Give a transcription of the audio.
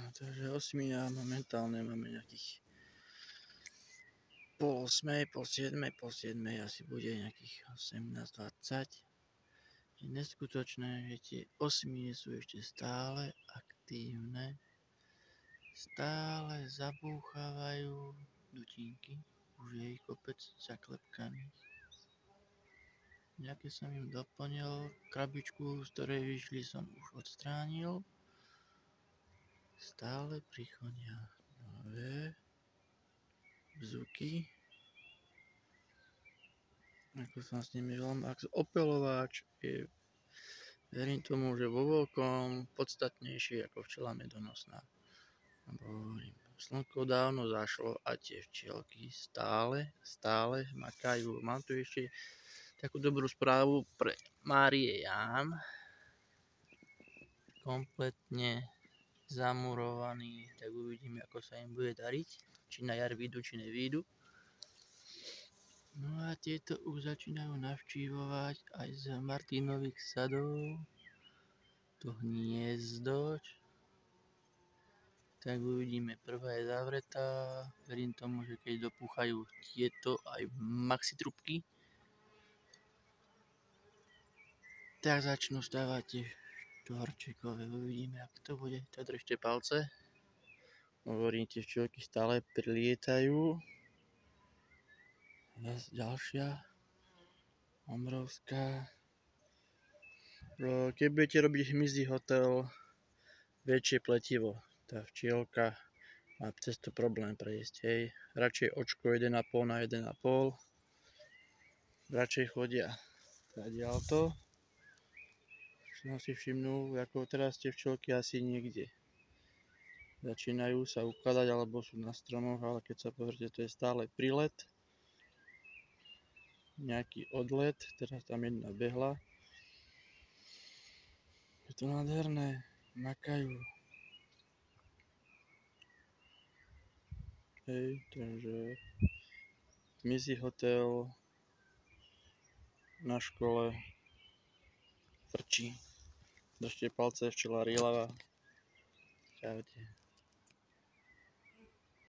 Takže 8 a momentálne máme nejakých pol 8, pol 7, pol 7 asi bude nejakých 18:20. Je neskutočné, že tie 8 sú ešte stále aktívne. Stále zabúchávajú dutinky. Už je ich kopec zaklepkaných. Nejaké som im doplnil, krabičku, z ktorej vyšli, som už odstránil. Stále prichodia nové bzuky. Ako som s nimi veľmi, opeľováč je, verím tomu, že vo veľkom podstatnejší ako včela medonosná. Lebo hovorím, slnko dávno zašlo a tie včielky stále makajú. Mám tu ešte takú dobrú správu pre Márie Ján. Kompletne zamurovaný, tak uvidíme, ako sa im bude dariť. Či na jar vyjdu, či nevyjdu. No a tieto už začínajú navštívovať aj z Martinových sadov to hniezdo. Tak uvidíme, prvá je zavretá. Verím tomu, že keď dopúchajú tieto aj maxitrubky, tak začnú stávať tie štvorčekové. Uvidíme, ako to bude. Tak držte palce. Hovorím, tie včielky stále prilietajú. Ďalšia obrovská. Keď budete robiť hmyzí hotel, väčšie pletivo, tá včielka má cez to problém prejsť. Hej. Radšej očko 1,5 na 1,5. Radšej chodia tadiaľto. Som si všimnul, ako teraz tie včielky asi niekde začínajú sa ukladať, alebo sú na stromoch, ale keď sa pozrite, to je stále prílet. Nejaký odlet, teraz tam jedna behla. Je to nádherné, makajú. Hej, takže hmyzí hotel na škole frčí. Držte palce, včelári Lava. Čaute.